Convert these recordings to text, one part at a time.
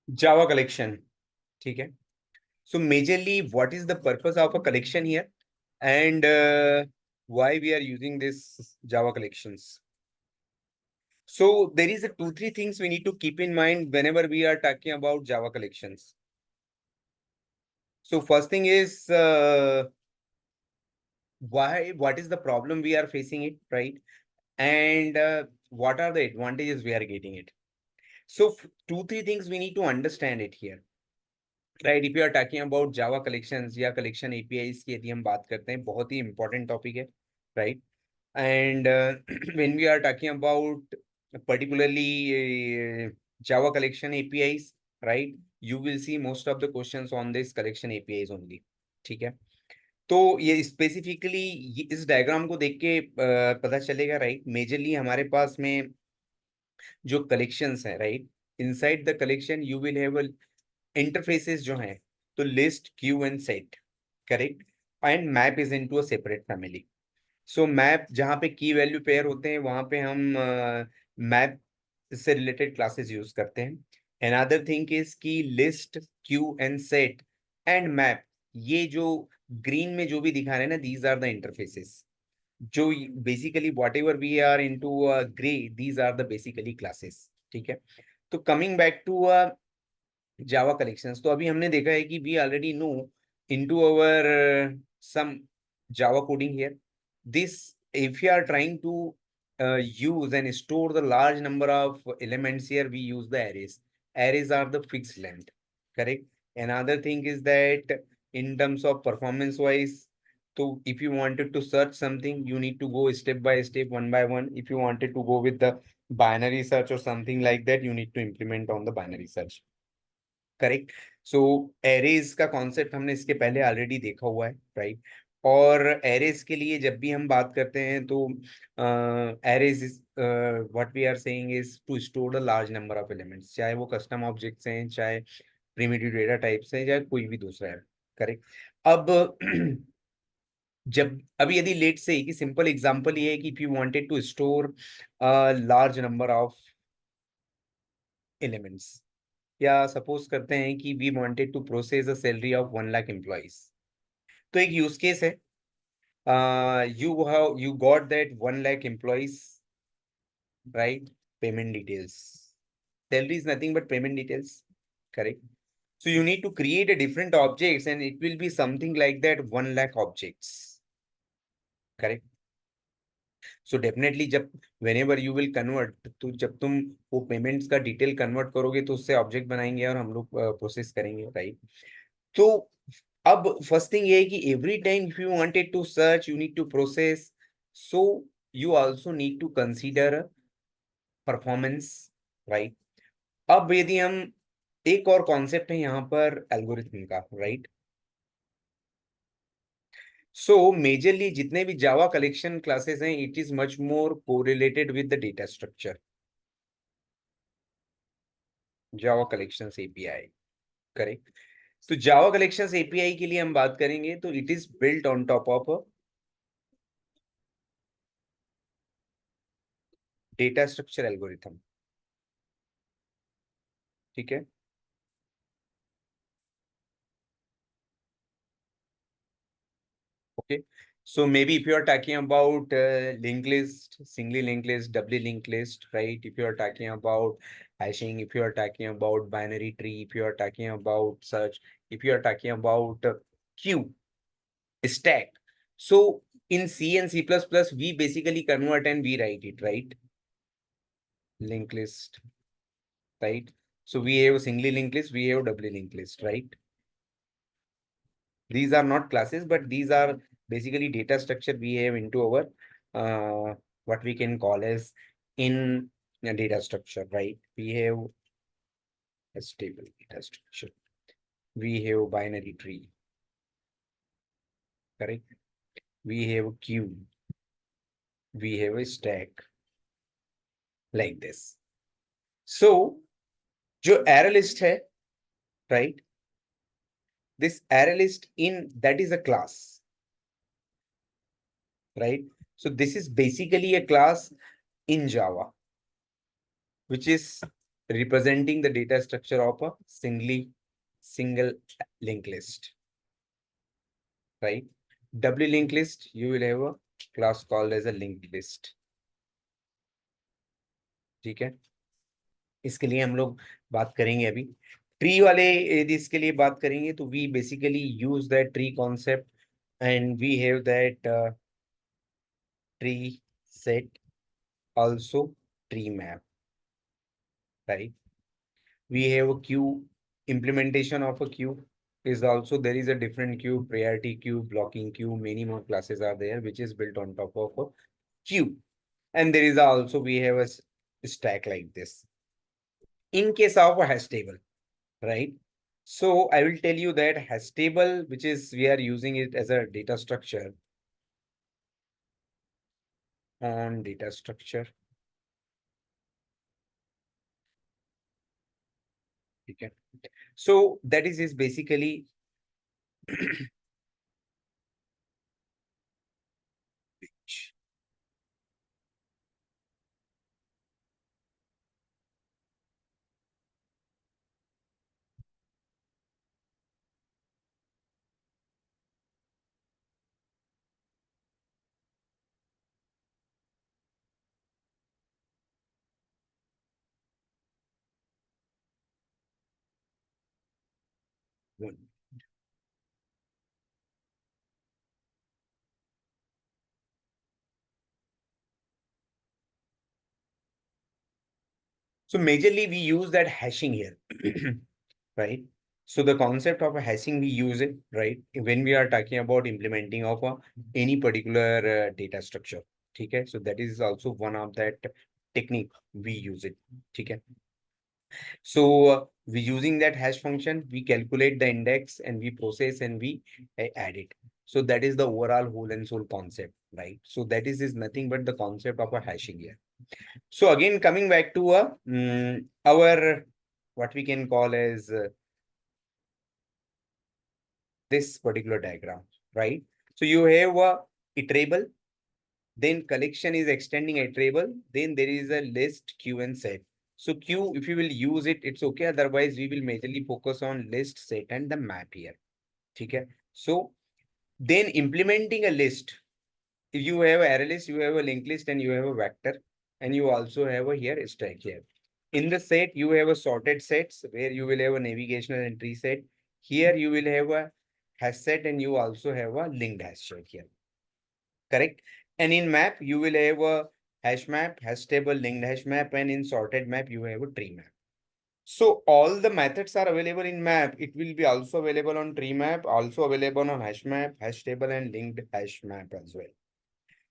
जावा collection, ठीक है। सो majorly what is the purpose of a collection here, and why we are using this Java collections. So there is a two three things we need to keep in mind whenever we are talking about Java collections. So first thing is what is the problem we are facing it, right? And what are the advantages we are getting it. So two three things we need to understand it here, right? If you are talking about Java collections या collection APIs की यदि हम बात करते हैं, बहुत ही important topic है, right? And when we are talking about particularly Java collection APIs, right? You will see most of the questions on this collection APIs only, ठीक है। तो ये स्पेसिफिकली इस डायग्राम को देख के पता चलेगा, राइट? मेजरली हमारे पास में जो कलेक्शंस है, right, inside the collection you will have interfaces जो हैं, तो list, Q and set, correct. And map is into a separate family. So map जहाँ पे की वैल्यू पेयर होते हैं वहां पे हम मैप से रिलेटेड क्लासेस यूज करते हैं। अनदर थिंग इज की list, Q and set and map, ये जो ग्रीन में जो भी दिखा रहे हैं ना, दीज आर द इंटरफेसेस। जो basically whatever we are integrate, these are the basically classes, ठीक है। तो coming back to Java collections, तो अभी हमने देखा है कि we already know into our some Java coding here, this if you are trying to use and store the large number of elements here, we use the arrays are the fixed length, correct. Another thing is that in terms of performance wise, so if you wanted to search something, you need to go step by step, one by one. If you wanted to go with the binary search or something like that, you need to implement on the binary search, correct. So arrays का concept हमने इसके पहले already देखा हुआ है, right. और arrays के लिए जब भी हम बात करते हैं तो arrays what we are saying is to store the large number of elements, चाहे वो कस्टम ऑब्जेक्ट्स हैं, चाहे प्रिमिटिव डेटा टाइप्स हैं, चाहे कोई भी दूसरा है, करेक्ट। अब जब अभी यदि लेट से कि सिंपल एग्जांपल ये है कि if you wanted to store large number of elements, या सपोज करते हैं कि we wanted to process a salary of 1 lakh employees, तो एक यूज केस है, you got that 1 lakh employees, right, payment details, salary is nothing but payment details, correct. So you need to create a different objects and it will be something like that 1 lakh objects, correct. So definitely जब whenever you will convert, तो जब तुम वो payments का detail convert करोगे तो उससे object बनाएंगे और हम लोग प्रोसेस करेंगे, राइट। तो अब फर्स्ट थिंग ये है कि every time if you wanted to search, you need to process, so you also need to consider performance, right. अब यदि हम एक और कॉन्सेप्ट है यहाँ पर एल्गोरिथम का, राइट। सो मेजरली जितने भी जावा कलेक्शन क्लासेस हैं, it is much more correlated with the data structure, Java collections API, correct. तो जावा कलेक्शंस एपीआई के लिए हम बात करेंगे तो it is built on top of data structure algorithm, ठीक है। Okay, so maybe if you are talking about linked list, singly linked list, doubly linked list, right? If you are talking about hashing, if you are talking about binary tree, if you are talking about search, if you are talking about queue, stack. So in C and C++, we basically convert and we write it, right? Linked list, right? So we have singly linked list, we have doubly linked list, right? These are not classes, but these are basically data structure we have into our what we can call as in a data structure, right? We have a stable data structure, we have binary tree, correct. We have a queue, we have a stack, like this. So जो array list है, right, this array list in that is a class, right. So this is basically a class in Java, which is representing the data structure of a single linked list, right? W linked list, you will have a class called as a linked list. ठीक है, इसके लिए हम लोग बात करेंगे अभी। Tree वाले यदि इसके लिए बात करेंगे तो we basically use that tree concept and we have that tree set, also tree map, right? We have a queue, implementation of a queue is also, there is a different queue, priority queue, blocking queue, many more classes are there, which is built on top of a queue. And there is also, we have a stack like this. In case of a hash table, right? So I will tell you that hash table, which is, we are using it as a data structure on data structure. Okay. So that is basically one. So majorly we use that hashing here, right? So the concept of a hashing, we use it, right? When we are talking about implementing of any particular data structure. Okay, so that is also one of that technique we use it. Okay. So we using that hash function, we calculate the index and we process and we add it. So that is the overall whole and soul concept, right? So that is nothing but the concept of a hashing here. So again, coming back to our what we can call as this particular diagram, right? So you have a iterable, then collection is extending iterable, then there is a list, queue and set. So queue, if you will use it, it's okay. Otherwise, we will majorly focus on list, set and the map here. Okay. So then implementing a list, if you have an array list, you have a linked list and you have a vector, and you also have a here stack here. In the set, you have a sorted sets where you will have a navigational entry set. Here you will have a hash set and you also have a linked hash set here. Correct? And in map, you will have a hash map, hash table, linked hash map, and in sorted map, you have a tree map. So all the methods are available in map. It will be also available on tree map, also available on hash map, hash table, and linked hash map as well.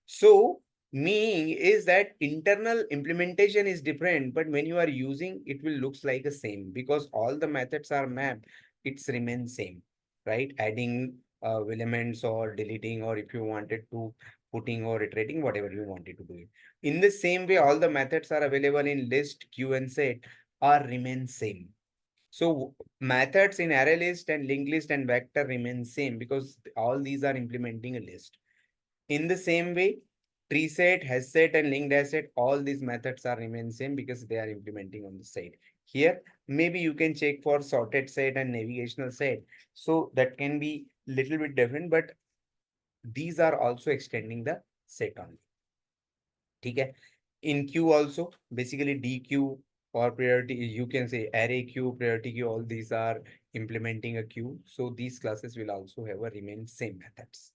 So meaning is that internal implementation is different, but when you are using, it will looks like the same because all the methods are mapped. It's remains same, right? Adding elements or deleting, or if you wanted to putting or iterating, whatever you wanted to do it. In the same way, all the methods are available in list, queue, and set are remain same. So methods in array list and linked list and vector remain same because all these are implementing a list. In the same way, tree set, hash set, and linked hash set, all these methods are remain same because they are implementing on the site. Here, maybe you can check for sorted set and navigational set. So that can be little bit different, but these are also extending the set only. Okay. In queue also, basically DQ or priority, you can say array queue, priority queue, all these are implementing a queue. So these classes will also have a remain same methods.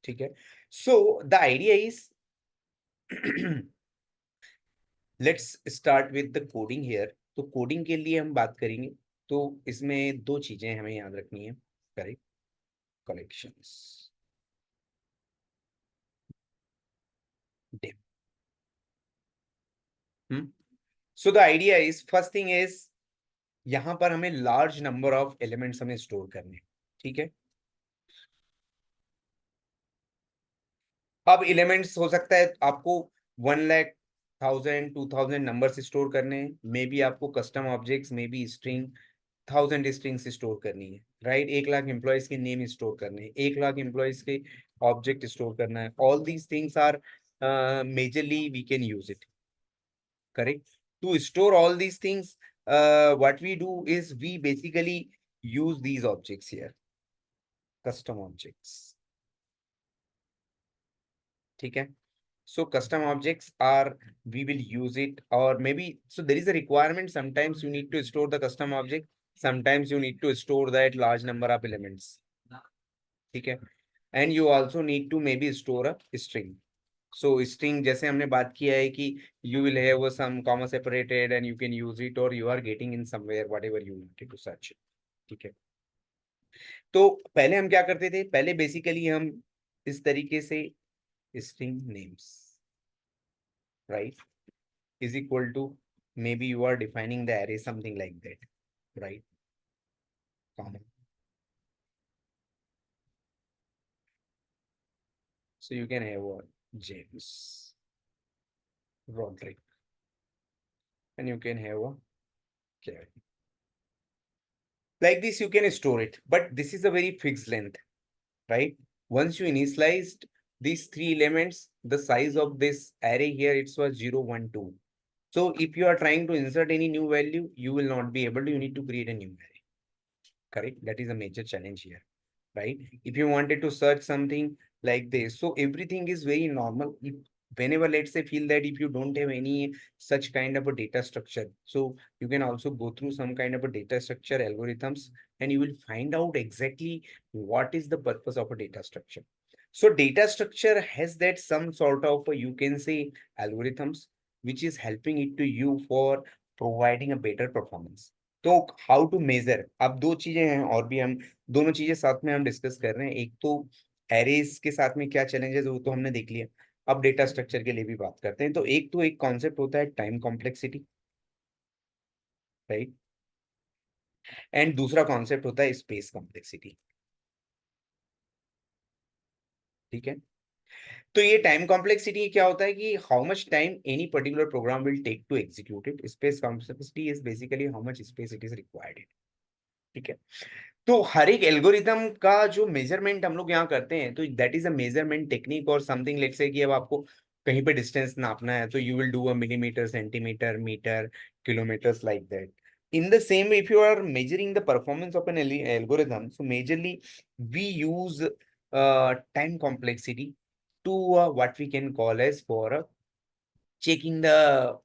Okay. So the idea is let's start with the coding here. तो coding के लिए हम बात करेंगे, तो इसमें दो चीजें हमें याद रखनी है। Correct, collections, dip. So the idea is, first thing is, यहां पर हमें लार्ज नंबर ऑफ एलिमेंट्स हमें स्टोर करने, ठीक है। अब एलिमेंट्स हो सकता है आपको 1 लाख, 1000, 2000 नंबर से स्टोर करने हैं, मे बी आपको custom objects, maybe string 1000 strings store करनी है, राइट। 1 लाख एम्प्लॉयज के नेम स्टोर करने हैं, 1 लाख एम्प्लॉयज के ऑब्जेक्ट स्टोर करना है। All these things are majorly we can use it, correct. To store all these things, what we do is we basically use these objects here, custom objects. ठीक है? So custom objects are, we will use it, or maybe, so there is a requirement. Sometimes you need to store the custom object. Sometimes you need to store that large number of elements. ठीक है? And you also need to maybe store a string. So string जैसे हमने बात किया है कि you will have some comma separated and you can use it, or you are getting in somewhere whatever you wanted to search. ठीक है? तो पहले हम क्या करते थे? पहले बेसिकली हम इस तरीके से string names, right, is equal to, maybe you are defining the array something like that, right, comma. So you can have a James Roderick, and you can have a Kevin. Like this, you can store it, but this is a very fixed length, right? Once you initialized these three elements, the size of this array here, it was 0, 1, 2. So if you are trying to insert any new value, you will not be able to, you need to create a new array, correct? That is a major challenge here, right? If you wanted to search something like this, so everything is very normal. If, whenever, let's say, feel that if you don't have any such kind of a data structure, so you can also go through some kind of a data structure algorithms, and you will find out exactly what is the purpose of a data structure. So data structure has that some sort of you can say algorithms which is helping it to you for providing a better performance. तो how to major, अब दो चीजें हैं और भी, हम दोनों चीजें साथ में हम डिस्कस कर रहे हैं। एक तो एरेज के साथ में क्या चैलेंजेस, वो तो हमने देख लिया। अब डेटा स्ट्रक्चर के लिए भी बात करते हैं। तो एक कॉन्सेप्ट होता है टाइम कॉम्प्लेक्सिटी, राइट, एंड दूसरा कॉन्सेप्ट होता है स्पेस कॉम्प्लेक्सिटी। ठीक है? तो ये टाइम कॉम्प्लेक्सिटी क्या होता है कि how much time any particular program will take to execute it. Space complexity is basically how much space it is required. ठीक है? तो हर एक एल्गोरिथम का जो मेजरमेंट हम लोग यहाँ करते हैं, तो that is a measurement technique और समथिंग। लेट्स से कि अब आपको कहीं पे डिस्टेंस नापना है, तो you will do a millimetre, centimetre, metre, kilometres, like that. In the same way, if you are measuring the performance of an algorithm, so majorly we use time complexity to what we can call as for checking the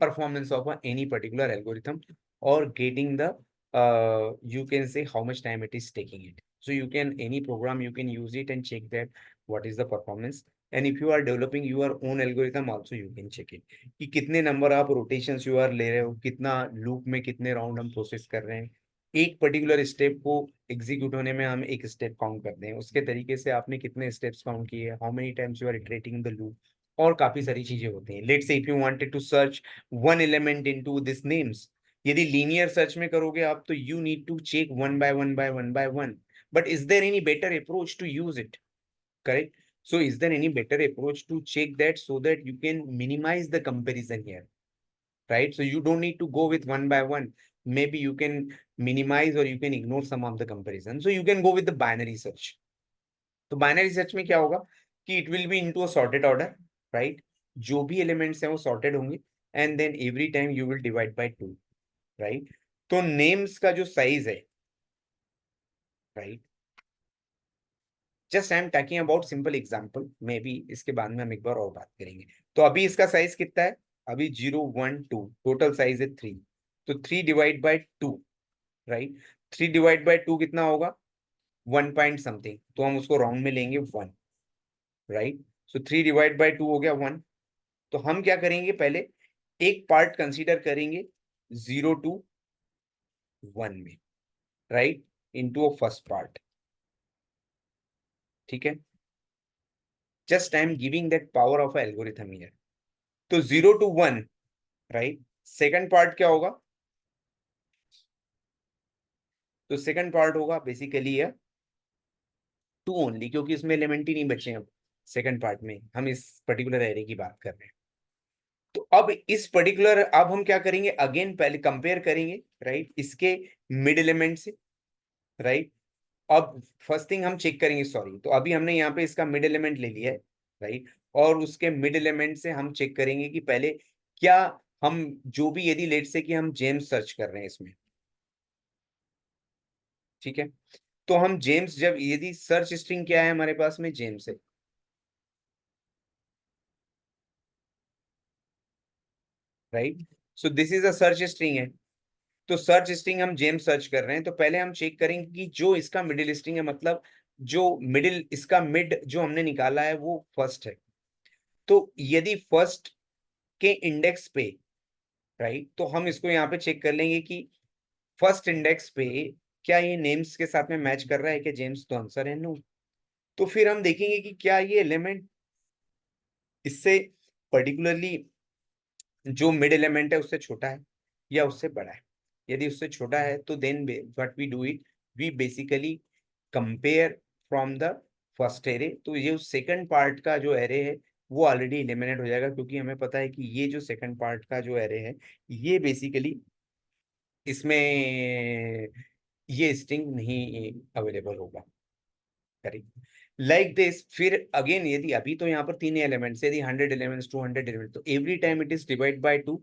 performance of any particular algorithm, or getting the you can say how much time it is taking it. So you can, any program you can use it and check that what is the performance. And if you are developing your own algorithm also, you can check it कि कितने number of rotations you are ले रहे हो, कितना loop में कितने round हम process कर रहे हैं। एक पर्टिकुलर स्टेप को एग्जीक्यूट होने में हम एक स्टेप काउंट करते हैं, उसके तरीके से आपने कितने स्टेप्स काउंट किए, how many times you are iterating the loop, और काफी सारी चीजें होती हैं। Let's say if you wanted to search one element into this names, यदि लीनियर सर्च में करोगे आप, तो you need to check one by one by one by one. But is there any better approach to use it, correct? So is there any better approach to check that so that you can minimize the comparison here, right? So you don't need to go with one by one. Maybe you can minimize or you can ignore some of the comparison. So you can go with the binary search. तो binary search में क्या होगा कि it will be into a sorted order, right? जो भी elements हैं वो sorted होंगे, and then every time you will divide by 2, right? तो नेम्स का जो साइज है, right, just I am talking about simple example, maybe इसके बाद में हम एक बार और बात करेंगे। तो अभी इसका साइज कितना है? अभी 0, 1, 2, टोटल साइज है 3। तो 3 divide by 2, right? 3 divide by 2 कितना होगा? 1 पॉइंट समथिंग, तो हम उसको राउंड में लेंगे 1, राइट? सो 3 डिवाइड बाय 2 हो गया 1। तो हम क्या करेंगे, पहले एक पार्ट कंसीडर करेंगे 0 to 1 में, right, into a first part. ठीक है? Just I am giving that power of algorithm here. तो 0 to 1, राइट? सेकंड पार्ट क्या होगा? तो सेकंड पार्ट होगा बेसिकली है 2 ओनली, क्योंकि इसमें एलिमेंट ही नहीं बचे हैं अब सेकंड पार्ट में, हम इस पर्टिकुलर एरे की बात कर रहे हैं। तो अब इस पर्टिकुलर, अब हम क्या करेंगे, अगेन पहले कंपेयर करेंगे, राइट, इसके मिड एलिमेंट से, राइट? अब फर्स्ट थिंग हम चेक करेंगे, सॉरी, तो अभी हमने यहाँ पे इसका मिड एलिमेंट ले लिया है, राइट, और उसके मिड एलिमेंट से हम चेक करेंगे कि पहले क्या हम जो भी, यदि लेट से कि हम जेम्स सर्च कर रहे हैं इसमें, ठीक है, तो हम जेम्स, जब यदि सर्च स्ट्रिंग क्या है हमारे पास में, जेम्स है, right. So this is a search string है। तो सर्च स्ट्रिंग हम जेम्स सर्च कर रहे हैं, तो पहले हम चेक करेंगे कि जो इसका मिडिल स्ट्रिंग है, मतलब जो मिडिल, इसका मिड जो हमने निकाला है वो फर्स्ट है। तो यदि फर्स्ट के इंडेक्स पे, राइट, तो हम इसको यहाँ पे चेक कर लेंगे कि फर्स्ट इंडेक्स पे क्या ये नेम्स के साथ में मैच कर रहा है क्या जेम्स, तो आंसर है नो। तो फिर हम देखेंगे कि क्या ये एलिमेंट इससे पर्टिकुलरली जो मिड एलिमेंट है उससे छोटा है या उससे बड़ा है। यदि उससे छोटा है तो then what we do it, we basically compare from the first array. तो ये उस सेकंड पार्ट का जो एरे है वो ऑलरेडी एलिमिनेट हो जाएगा, क्योंकि हमें पता है कि ये जो सेकंड पार्ट का जो एरे है ये बेसिकली इसमें ये स्ट्रिंग नहीं अवेलेबल होगा, करेक्ट। लाइक दिस, फिर अगेन यदि अभी तो यहाँ पर तीन एलिमेंट्स, यदि 100 एलिमेंट्स, 200 एलिमेंट्स, तो every time it is divide by two,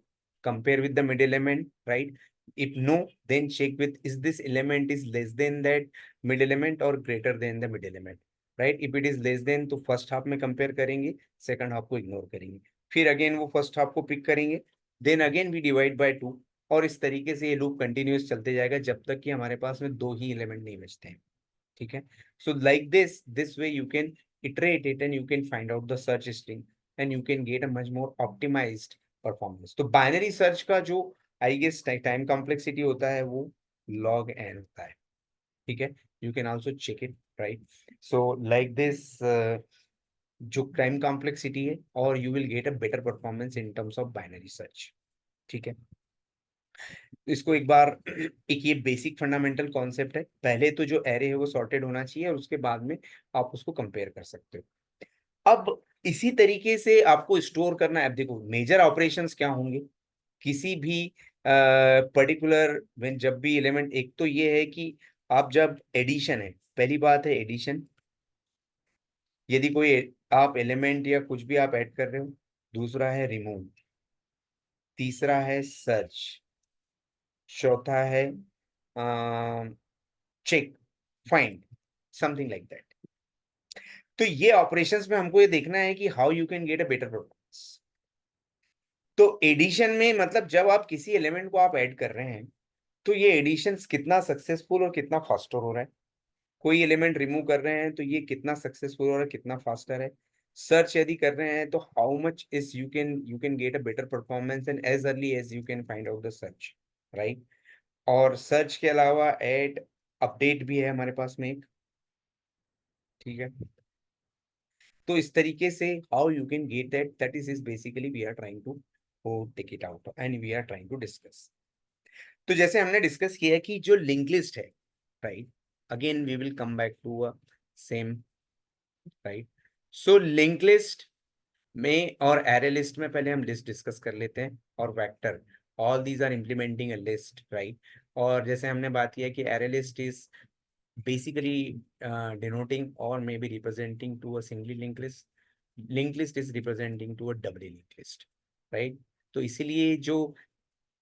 compare with the mid element, right. If no, then check with is this element is less than that mid element और greater than the mid element, right. If it is less than तो first half में compare करेंगे, second half को ignore करेंगे, फिर again वो first half को pick करेंगे, then again we divide by two, और इस तरीके से ये लूप कंटिन्यूस चलते जाएगा जब तक कि हमारे पास में दो ही एलिमेंट नहीं बचते हैं, ठीक है। So like this way you can iterate it and you can find out the search string and you can get a much more optimized performance. तो बाइनरी सर्च का जो आई गेस टाइम कॉम्प्लेक्सिटी होता है वो log n होता है, ठीक है। You can also check it, right. So like this, जो टाइम कॉम्प्लेक्सिटी है, और you will get a better performance in terms of binary search, ठीक है। इसको एक बार एक ये बेसिक फंडामेंटल कॉन्सेप्ट है, पहले तो जो एरे है वो सॉर्टेड होना चाहिए और उसके बाद में आप उसको कंपेयर कर सकते हो। अब इसी तरीके से आपको स्टोर करना है। अब देखो मेजर ऑपरेशंस क्या होंगे किसी भी पर्टिकुलर व्हेन, जब भी एलिमेंट, एक तो ये है कि आप जब एडिशन है, पहली बात है एडिशन, यदि कोई आप एलिमेंट या कुछ भी आप ऐड कर रहे हो, दूसरा है रिमूव, तीसरा है सर्च, चौथा है check, find, something like that. तो ये ऑपरेशंस में हमको ये देखना है कि how you can get a better performance. तो एडिशन में मतलब जब आप किसी एलिमेंट को आप ऐड कर रहे हैं, तो ये एडिशन कितना सक्सेसफुल और कितना फास्टर हो रहा है। कोई एलिमेंट रिमूव कर रहे हैं तो ये कितना सक्सेसफुल हो रहा है, कितना फास्टर है। सर्च यदि कर रहे हैं तो how much is you can get a better performance and as early as you can find out the search, right. और सर्च के अलावा ऐड, अपडेट भी है हमारे पास में एक, ठीक है। तो इस तरीके से how you can get that is basically we are trying to take it out and we are trying to discuss. तो जैसे हमने डिस्कस किया कि जो लिंक लिस्ट है, right, again we will come back to a same, right. So link list में और array list में पहले हम लिस्ट डिस्कस कर लेते हैं, और vector, all these are implementing a list, right. और जैसे हमने बात किया कि array list is basically denoting or maybe representing to a singly linked list. Linked list is representing to a doubly linked list, right? तो इसीलिए जो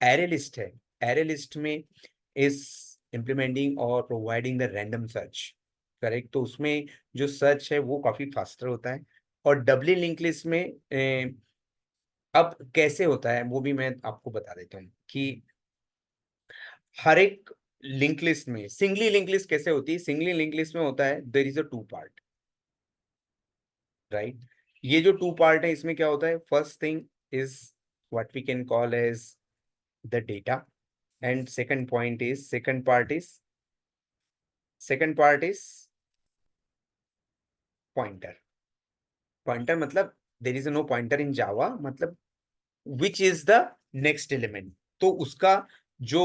array list है, array list में is implementing और providing the random search, correct. तो उसमें जो search है वो काफी फास्टर होता है। और डबली लिंक लिस्ट में अब कैसे होता है वो भी मैं आपको बता देता हूँ कि हर एक लिंक लिस्ट में, सिंगली लिंक लिस्ट कैसे होती है, सिंगली लिंक लिस्ट में होता है there is a two part, right. ये जो टू पार्ट है इसमें क्या होता है, first thing is what we can call as the data, and second part is pointer. Pointer मतलब there is no pointer in Java, मतलब which is the next element, तो उसका जो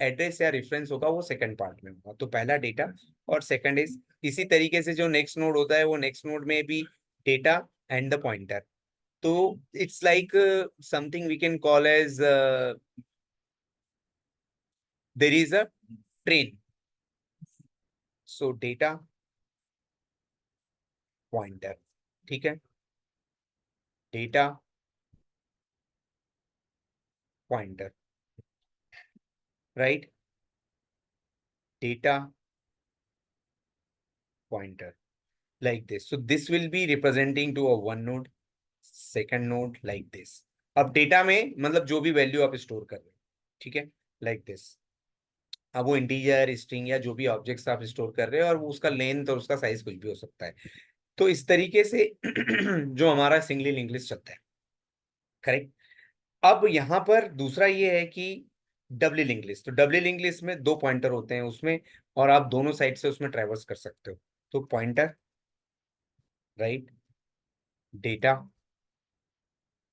एड्रेस या रेफरेंस होगा वो सेकंड पार्ट में होगा। तो पहला डेटा और सेकंड इज, इसी तरीके से जो नेक्स्ट नोड होता है वो नेक्स्ट नोड में भी डेटा एंड द पॉइंटर। तो it's like something we can call as there is a train, so data pointer, ठीक है, data pointer, right? Data pointer, like this. So this will be representing to a one node, second node, like this. अब data में मतलब जो भी value आप store कर रहे हो, ठीक है, लाइक दिस। अब वो इंटीजर, स्ट्रिंग या जो भी ऑब्जेक्ट्स आप स्टोर कर रहे हो, और वो उसका लेंथ और उसका साइज कुछ भी हो सकता है। तो इस तरीके से जो हमारा सिंगली लिंक लिस्ट चलता है, करेक्ट। अब यहाँ पर दूसरा ये है कि डबली लिंक लिस्ट। तो डबली लिंक लिस्ट में दो पॉइंटर होते हैं उसमें, और आप दोनों साइड से उसमें ट्रैवर्स कर सकते हो। तो pointer, right, data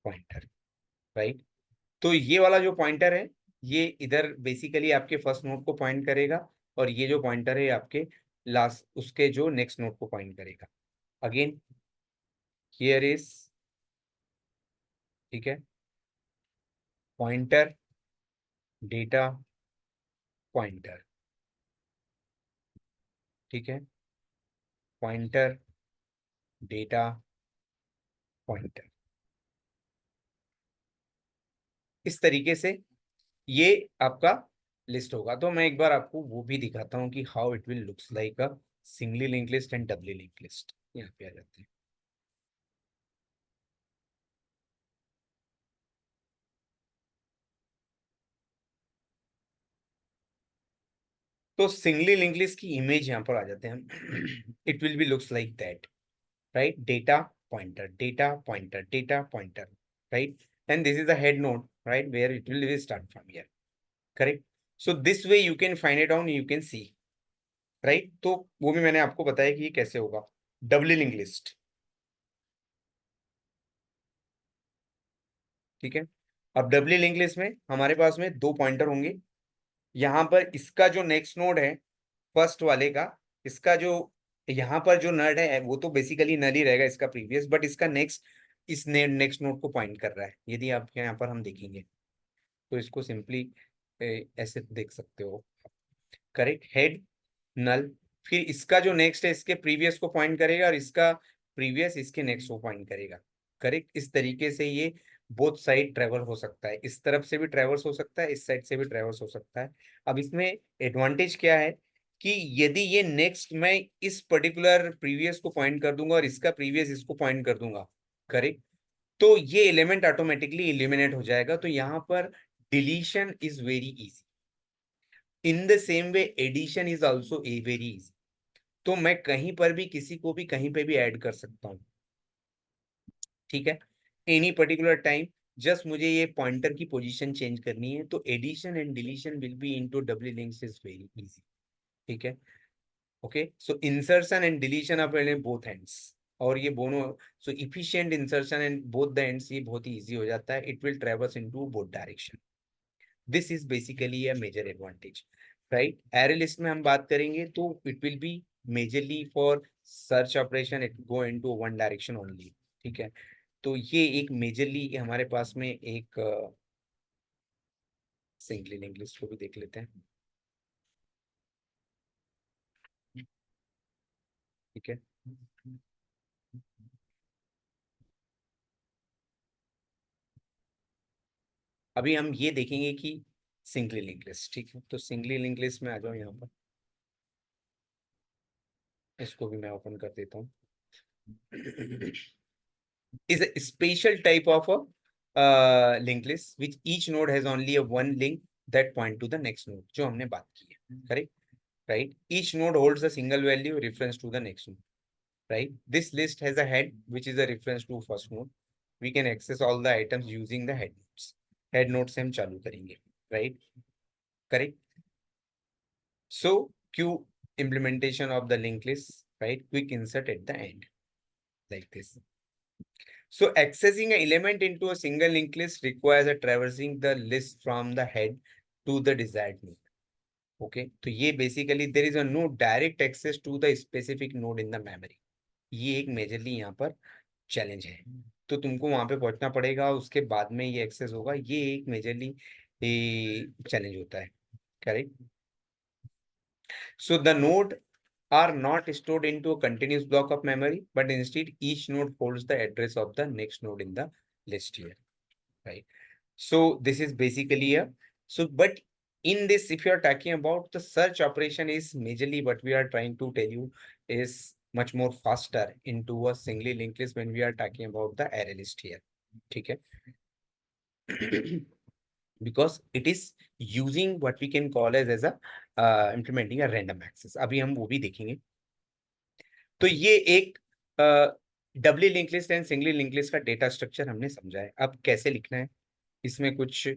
pointer, right. तो ये वाला जो पॉइंटर है, ये इधर बेसिकली आपके फर्स्ट नोड को पॉइंट करेगा, और ये जो पॉइंटर है आपके लास्ट उसके जो नेक्स्ट नोड को पॉइंट करेगा। अगेन हियर इज, ठीक है, पॉइंटर, डेटा पॉइंटर, ठीक है, पॉइंटर, डेटा पॉइंटर। इस तरीके से ये आपका लिस्ट होगा। तो मैं एक बार आपको वो भी दिखाता हूँ कि how it will looks like a singly link list and doubly link list. यहाँ पे आ जाते हैं। तो सिंगली लिंक लिस्ट की इमेज यहाँ पर आ जाते हैं हम। It will be looks like that, right? Data pointer, data pointer, data pointer, right? And this is the head node, right? Where it will be start from here, correct? So this way you can find it out, you can see, right? तो वो भी मैंने आपको बताया कि ये कैसे होगा। डबली लिंक लिस्ट, ठीक है। अब डबली लिंक लिस्ट में हमारे पास में दो पॉइंटर होंगे। यहाँ पर इसका जो नेक्स्ट नोड है, फर्स्ट वाले का, इसका जो यहाँ पर जो नड है वो तो बेसिकली नल ही रहेगा इसका प्रीवियस, बट इसका नेक्स्ट इस नेक्स्ट नोड को पॉइंट कर रहा है। यदि आप यहाँ पर हम देखेंगे तो इसको सिंपली ऐसे देख सकते हो, करेक्ट। हेड नल, फिर इसका जो नेक्स्ट है इसके प्रीवियस को पॉइंट करेगा, और इसका प्रीवियस इसके नेक्स्ट को पॉइंट करेगा, करेक्ट। इस तरीके से ये बोथ साइड ट्रेवल हो सकता है, इस तरफ से भी ट्रेवल्स हो सकता है, इस साइड से भी ट्रेवल्स हो सकता है। अब इसमें एडवांटेज क्या है कि यदि ये नेक्स्ट मैं इस पर्टिकुलर प्रीवियस को पॉइंट कर दूंगा और इसका प्रीवियस इसको पॉइंट कर दूंगा, करेक्ट, तो ये एलिमेंट ऑटोमेटिकली इलिमिनेट हो जाएगा। तो यहाँ पर deletion is very easy. In the same way addition is also a very easy. तो मैं कहीं पर भी किसी को भी कहीं पे भी ऐड कर सकता हूँ, ठीक है, एनी पर्टिकुलर टाइम। जस्ट मुझे ये पॉइंटर की पोजीशन चेंज करनी है। तो addition and deletion will be into doubly links is very easy, ठीक है। Okay, so insertion and deletion of both ends, और ये दोनों, so efficient insertion and both the ends, ये बहुत ही इजी हो जाता है। It will travels into both direction. This is basically a major advantage, right. Array list में हम बात करेंगे तो it will be majorly for search operation, it go into one direction only, ठीक है। तो ये एक मेजरली हमारे पास में एक सिंगली लिंक लिस्ट को भी देख लेते हैं, ठीक है। अभी हम ये देखेंगे कि सिंगली लिंक लिस्ट, ठीक है। तो सिंगली लिंक लिस्ट में आ जाओ यहाँ पर, इसको भी मैं ओपन कर देता हूँ। is a special type of a linked list which each node has only a one link that point to the next node, जो हमने बात की है, correct, right? Each node holds a single value reference to the next node, right? This list has a head which is a reference to first node. We can access all the items using the head nodes. Head nodes से हम चालू करेंगे, right? Correct. So Q implementation of the linked list, right? Quick insert at the end, like this. So accessing an element into a single linked list requires a traversing the list from the head to the desired node. Okay, तो ये basically there is a no direct access to the specific node in the memory. ये एक majorly यहाँ पर challenge है। तो तुमको वहां पे पहुंचना पड़ेगा, उसके बाद में ये एक्सेस होगा। ये एक मेजरली चैलेंज होता है, correct. So the node are not stored into a continuous block of memory, but instead each node holds the address of the next node in the list here, right? So this is basically a, so but in this, if you are talking about the search operation, is majorly what we are trying to tell you is much more faster into a singly linked list when we are talking about the array list here. Okay. Because it is using what we can call as a implementing a random access. अभी हम वो भी देखेंगे. तो ये एक doubly link list and singly link list का data structure हमने समझा है. अब कैसे लिखना है, इसमें कुछ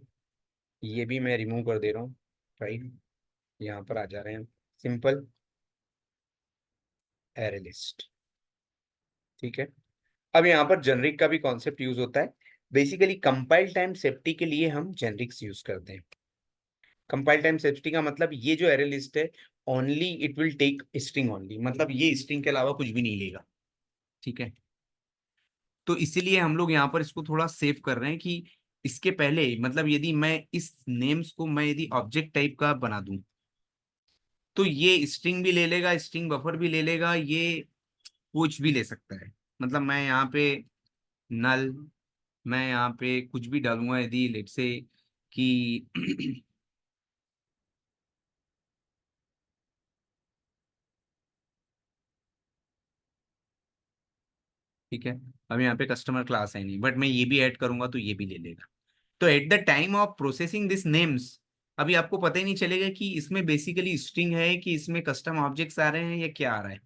ये भी मैं रिमूव कर दे रहा हूँ. राइट, यहाँ पर आ जा रहे हैं. Simple array list. ठीक है. अब यहाँ पर जेनरिक का भी कॉन्सेप्ट यूज होता है. बेसिकली कंपाइल टाइम सेफ्टी के लिए हम जेनरिक्स यूज करते हैं. कंपाइल टाइम सेफ्टी का मतलब ये जो एरे लिस्ट है, only it will take string only, मतलब ये स्ट्रिंग के अलावा कुछ भी नहीं लेगा. ठीक है. तो इसीलिए हम लोग यहाँ पर इसको थोड़ा सेव कर रहे हैं कि इसके पहले, मतलब यदि मैं इस नेम्स को मैं यदि ऑब्जेक्ट टाइप का बना दूं, तो ये स्ट्रिंग भी ले लेगा, स्ट्रिंग बफर भी ले लेगा, ये कुछ भी ले सकता है. मतलब मैं यहाँ पे नल, मैं यहाँ पे कुछ भी डालूंगा, यदि लेट से कि ठीक है. अब यहाँ पे कस्टमर क्लास है नहीं, बट मैं ये भी ऐड करूंगा तो ये भी ले लेगा. तो at the time of processing this names, अभी आपको पता ही नहीं चलेगा कि इसमें बेसिकली स्ट्रिंग है कि इसमें कस्टम ऑब्जेक्ट्स आ रहे हैं या क्या आ रहा है.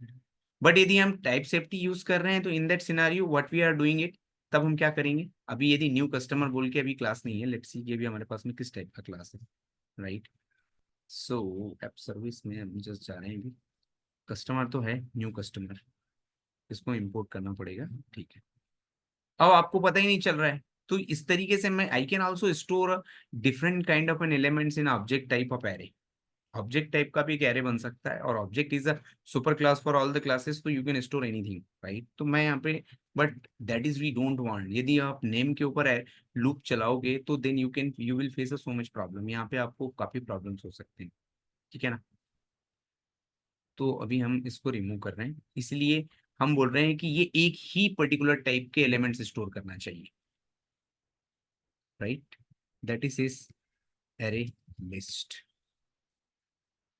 बट यदि हम टाइप सेफ्टी यूज कर रहे हैं तो in that scenario what we are doing it, तब हम क्या करेंगे. अभी यदि न्यू कस्टमर बोल के अभी क्लास नहीं है, लेट्स सी ये भी हमारे पास में किस टाइप का क्लास है. राइट. सो ऐप सर्विस में हम जस्ट जा रहे हैं. अभी कस्टमर तो है, न्यू कस्टमर, इसको इंपोर्ट करना पड़ेगा. ठीक है. अब आपको पता ही नहीं चल रहा है, तो इस तरीके से मैं I can also store different kind of an elements in object type of array. Object type का भी एक एरे बन सकता है, और object is a super class for all the classes, तो you can store anything. Right. तो मैं यहाँ पे, but that is we don't want. यदि आप नेम के ऊपर लूप चलाओगे तो then you will face a so much problem. यहाँ पे आपको काफी प्रॉब्लम्स हो सकते हैं. ठीक है ना. तो अभी हम इसको रिमूव कर रहे हैं, इसलिए हम बोल रहे हैं कि ये एक ही पर्टिकुलर टाइप के एलिमेंट्स स्टोर करना चाहिए. Right. That is array list.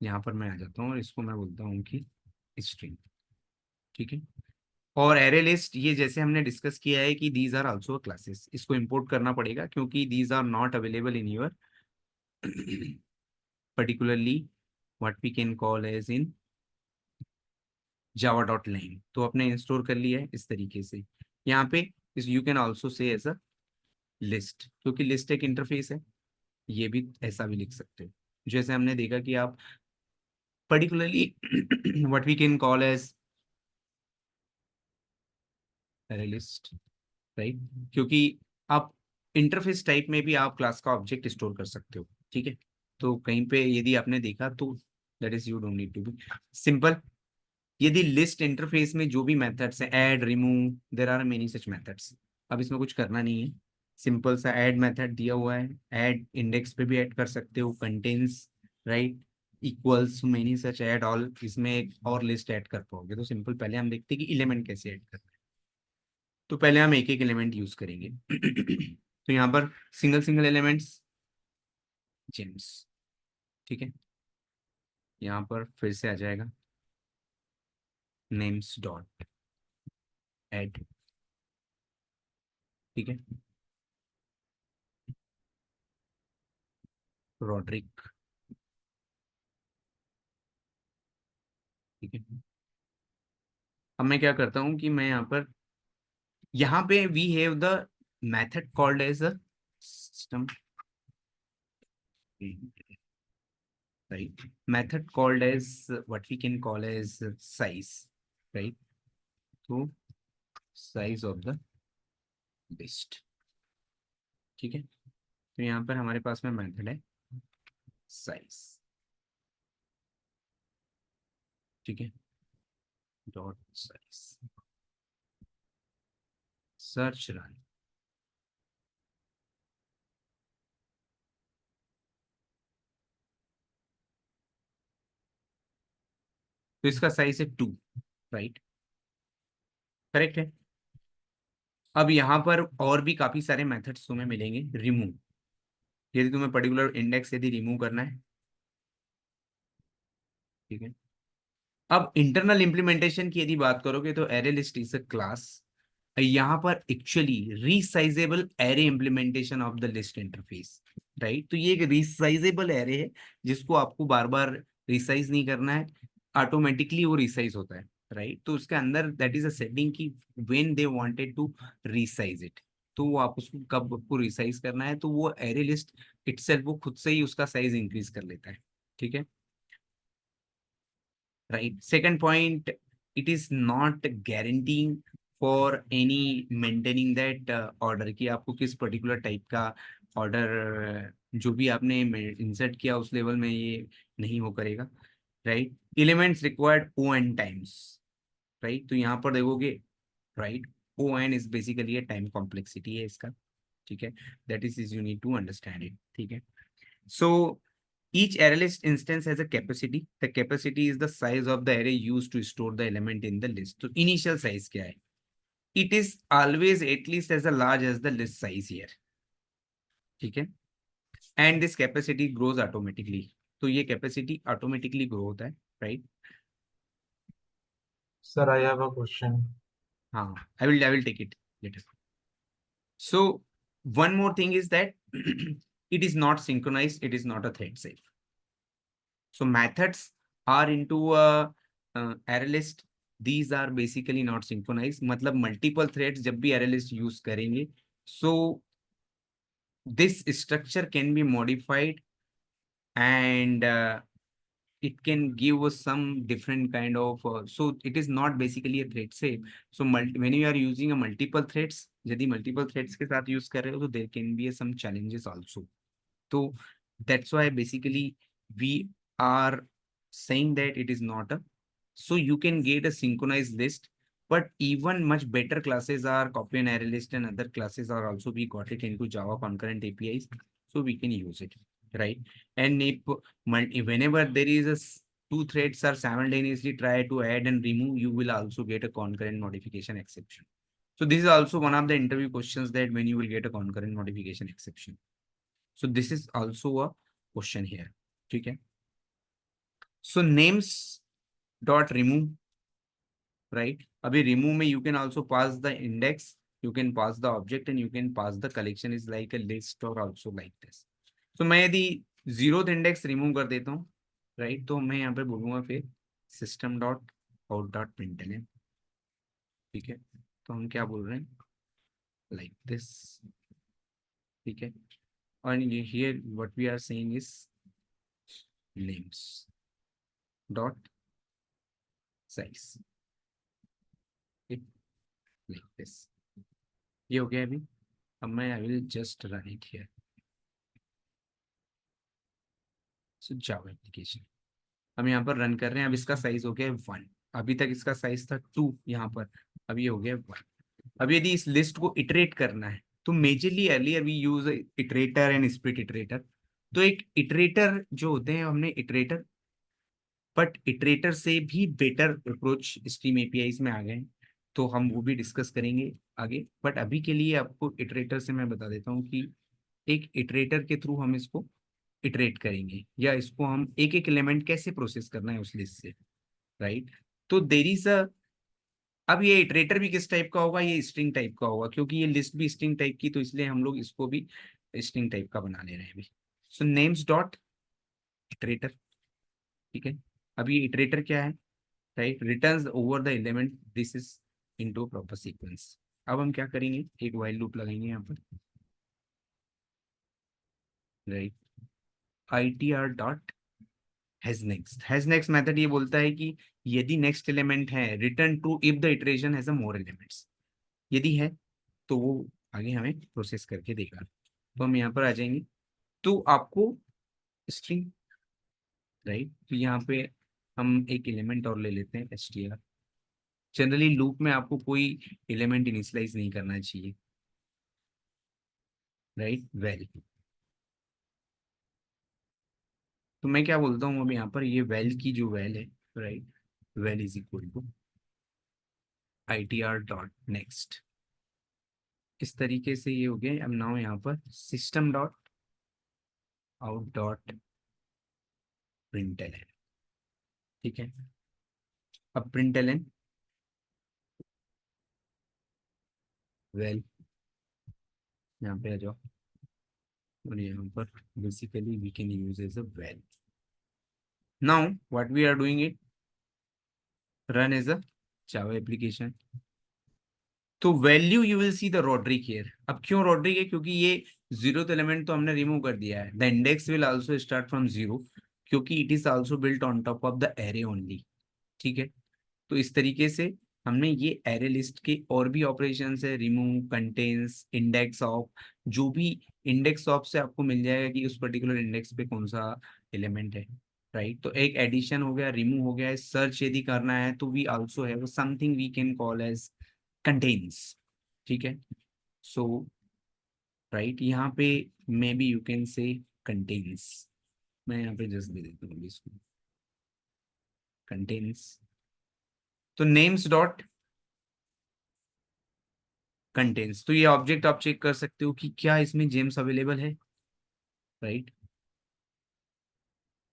यहाँ पर मैं आ जाता हूँ और इसको मैं बोलता हूँ कि स्ट्रिंग. ठीक है. और एरे लिस्ट, ये जैसे हमने डिस्कस किया है कि दीज आर आल्सो क्लासेस, इसको इंपोर्ट करना पड़ेगा क्योंकि these are not available in your particularly what we can call as in java.lang. तो आपने इंस्टॉल कर लिया है इस तरीके से. यहाँ पे इस you can also say as a list, क्योंकि लिस्ट एक इंटरफेस है. ये भी ऐसा भी लिख सकते हो, जैसे हमने देखा कि आप particularly what we can call as array list. Right. क्योंकि आप इंटरफेस टाइप में भी आप क्लास का ऑब्जेक्ट स्टोर कर सकते हो. ठीक है. तो कहीं पे यदि आपने देखा तो that is you don't need to be simple. यदि लिस्ट इंटरफेस में जो भी मेथड्स हैं, add, remove, there are many such methods. अब इसमें कुछ करना नहीं है, सिंपल सा ऐड मेथड दिया हुआ है. ऐड इंडेक्स पे भी ऐड कर सकते हो, contents, right, equals many such add all, इसमें एक और लिस्ट ऐड कर पाओगे. तो सिंपल पहले हम देखते हैं कि एलिमेंट कैसे ऐड करते हैं. तो पहले हम एक एक एलिमेंट यूज करेंगे. तो यहाँ पर सिंगल सिंगल एलिमेंट्स जेम्स. ठीक है. यहाँ पर फिर से आ जाएगा नेम्स डॉट ऐड. ठीक है. रॉड्रिक. ठीक है. अब मैं क्या करता हूँ कि मैं यहाँ पे we have the method called as a system, right, method called as what we can call as size. Right. तो साइज ऑफ द लिस्ट. ठीक है. तो यहाँ पर हमारे पास में मेथड है साइज. ठीक है. Dot size. Search run. तो इसका साइज है 2. राइट. करेक्ट है. अब यहाँ पर और भी काफी सारे मेथड्स तुम्हें मिलेंगे. रिमूव. यदि तुम्हें पर्टिकुलर इंडेक्स यदि रिमूव करना है, ठीक है। अब इंटरनल इम्प्लीमेंटेशन की यदि बात करोगे तो array list is a class, यहाँ पर actually resizable array implementation of the list interface, right. तो ये एक रीसाइजेबल एरे है जिसको आपको बार बार रिसाइज नहीं करना है, ऑटोमेटिकली वो रिसाइज होता है, राइट। तो उसके अंदर दैट इज अ सेटिंग की when they wanted to resize it, तो वो आप उसको कब आपको रिसाइज करना है, तो वो एरे लिस्ट इटसेल्फ वो खुद से ही उसका साइज इंक्रीज कर लेता है, ठीक है, right. Second point, it is not guaranteeing for any maintaining that order कि आपको किस पर्टिकुलर टाइप का ऑर्डर जो भी आपने इंसर्ट किया उस लेवल में ये नहीं हो करेगा, right. Elements required O N times, right. तो यहाँ पर देखोगे, right, O N is basically a time complexity है इसका, ठीक है, that is you need to understand it, ठीक है। So each ArrayList instance has a capacity. The capacity is the size of the array used to store the element in the list. तो initial size क्या है? It is always at least as large as the list size here. ठीक है? And this capacity grows automatically. तो ये capacity automatically grow होता है, right? Sir, I have a question. हाँ, I will take it later. So one more thing is that it is not synchronized. It is not a thread safe. So methods are into a array list. These are basically not synchronized. मतलब multiple threads जब भी array list use करेंगे, so this structure can be modified and it can give us some different kind of so it is not basically a thread safe. So when you are using a multiple threads, यदि multiple threads के साथ use कर रहे हो तो there can be some challenges also. So that's why basically we are saying that it is not a, so you can get a synchronized list, but even much better classes are copy and array list and other classes are also we got it into Java concurrent APIs, so we can use it, right. And if whenever there is two threads are simultaneously try to add and remove, you will also get a concurrent modification exception. So this is also one of the interview questions, that when you will get a concurrent modification exception. So this is also a question here, ठीक है. So names dot remove, right. अभी remove में you can also pass the index, you can pass the object and you can pass the collection is like a list or also like this. So मैं यदि 0th index remove कर देता हूँ, right, तो मैं यहाँ पे बोलूँगा फिर system dot out dot println, ठीक है. तो हम क्या बोल रहे हैं, like this, ठीक है. और here what we are saying is names dot size, like this. ये हो गया अभी. अब मैं I will just run it here. So Java application हम यहाँ पर रन कर रहे हैं. अब इसका साइज हो गया है 1. अभी तक इसका साइज था 2 यहाँ पर, अब ये हो गया 1. अब यदि इस लिस्ट को इटरेट करना है तो majorly earlier we use iterator and split iterator. तो एक इटरेटर जो होते हैं, हमने इटरेटर, बट इटरेटर से भी बेटर अप्रोच स्ट्रीम एपीआईज में आ गए हैं, तो हम वो भी डिस्कस करेंगे आगे. बट अभी के लिए आपको इटरेटर से मैं बता देता हूँ कि एक इटरेटर के थ्रू हम इसको इटरेट करेंगे, या इसको हम एक एक एलिमेंट कैसे प्रोसेस करना है उस लिस्ट से, राइट. तो देर इज अ, अब ये इटरेटर भी किस टाइप का होगा, ये स्ट्रिंग टाइप का होगा, क्योंकि ये लिस्ट भी स्ट्रिंग टाइप की, तो इसलिए हम लोग इसको भी स्ट्रिंग टाइप का बना ले रहे हैं अभी. सो नेम्स डॉट इटरेटर, ठीक है. अभी इटरेटर क्या है, right, returns over the element, this is into proper sequence. अब हम क्या करेंगे, एक व्हाइल लूप लगाएंगे यहाँ पर, right. ITR dot has next. Has next method ये बोलता है कि यदि नेक्स्ट एलिमेंट है, return true if the iteration has a more elements. यदि है तो वो आगे हमें प्रोसेस करके देगा. तो हम यहाँ पर आ जाएंगे, तो आपको स्ट्रिंग, राइट, तो यहाँ पे हम एक एलिमेंट और ले लेते हैं str. जनरली लूप में आपको कोई एलिमेंट इनिशियलाइज नहीं करना चाहिए, राइट. वेल, तो मैं क्या बोलता हूँ अब यहाँ पर, ये वेल की जो वेल है, राइट, val is equal to I T R dot next. इस तरीके से ये हो गया. अब नाउ यहाँ पर system dot out dot println, ठीक है। अब println वेल, यहाँ पे आ जाओ, और यहाँ पर basically we can use as a well. Now what we are doing it, run as a Java application. तो value you will see the Rodrick here. अब क्यों रॉड्रिक है, क्योंकि ये जीरो एलिमेंट तो हमने रिमूव कर दिया है। The index will also start from zero, क्योंकि it is also built on top of the array only, ठीक है। तो इस तरीके से हमने ये एरे लिस्ट के और भी ऑपरेशंस है, रिमूव, कंटेन्स, इंडेक्स ऑफ, जो भी इंडेक्स ऑफ से आपको मिल जाएगा कि उस पर्टिकुलर इंडेक्स पे कौन सा एलिमेंट है, राइट। तो एक एडिशन हो गया, रिमूव हो गया, सर्च यदि करना है तो we also have something we can call as contains, ठीक है। सो राइट, यहाँ पे maybe you can say contains, मैं यहाँ पे जस्ट दे देता हूँ इसको कंटेन्स। तो नेम्स डॉट कंटेंट्स, तो ये ऑब्जेक्ट आप चेक कर सकते हो कि क्या इसमें जेम्स अवेलेबल है, राइट।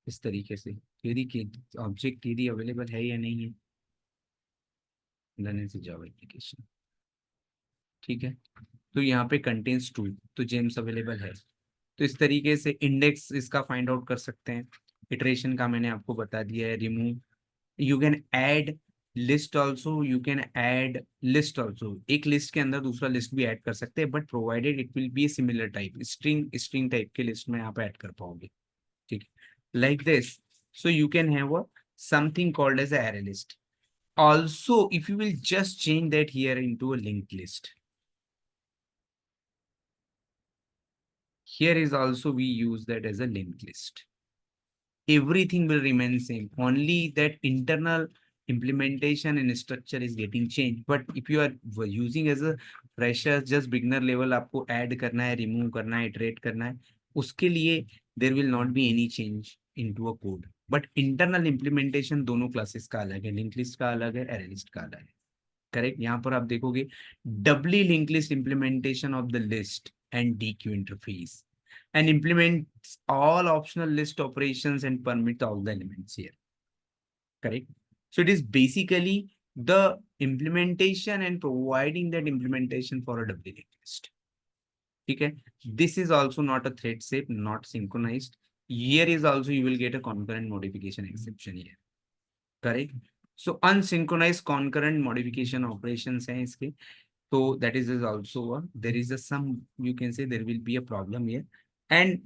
इस तरीके से यदि ऑब्जेक्ट यदि अवेलेबल है या नहीं है, जावा एप्लीकेशन, ठीक है। तो यहाँ पे कंटेंट्स टू, तो जेम्स अवेलेबल है। तो इस तरीके से इंडेक्स इसका फाइंड आउट कर सकते हैं। इटरेशन का मैंने आपको बता दिया है। Remove, you can add list also, you can add list also, एक लिस्ट के अंदर दूसरा लिस्ट भी ऐड कर सकते हैं, but provided it will be similar type, string string type के लिस्ट में आप ऐड कर पाओगे, ठीक है, like this. So you can have a something called as a array list. Also, if you will just change that here into a linked list, here is also we use that as a linked list. Everything will remain same, only that internal implementation and structure is getting changed. But if you are using as a fresher, just beginner level, आपको add करना है, remove करना है, iterate करना है, उसके लिए there will not be any change into a code. But internal implementation दोनों classes का अलग है, linked list का अलग है, array list का अलग है, करेक्ट। यहाँ पर आप देखोगे doubly linked list implementation of the list and DQ interface and implements all optional list operations and permit all the elements here, correct. So it is basically the implementation and providing that implementation for a doubly linked list, ठीक है। This is also not a thread shape, not synchronized. Here is also you will get a concurrent modification exception here, correct. So unsynchronized concurrent modification operations हैं इसके, so that is also there is a some, you can say there will be a problem here, and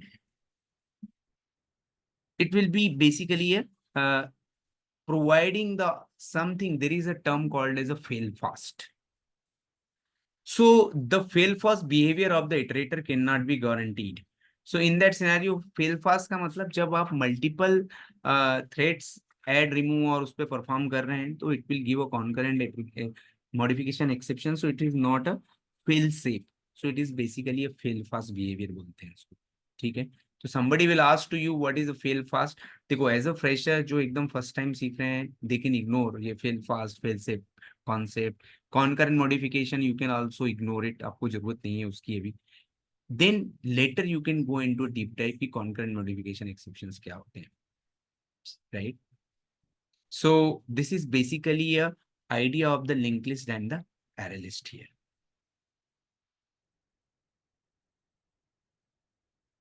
it will be basically a providing the something, there is a term called as a fail fast. So the fail fast behavior of the iterator cannot be guaranteed. So in that scenario, fail fast का मतलब जब आप multiple threads add, remove और उस पे perform कर रहे हैं, तो it will give a concurrent modification exception. So it is not a fail safe. So it is basically a fail fast behavior बोलते हैं इसको, ठीक है। तो somebody will ask to you what is a fail fast. देखो as a fresher जो एकदम first time सीख रहे हैं, they can ignore ये fail fast, fail safe concept. Concurrent modification you can also ignore it, आपको जरूरत नहीं है उसकी अभी। Then later you can go into deep dive कि concurrent modification exceptions क्या होते हैं, right? So this is basically a idea of the linked list and the array list here.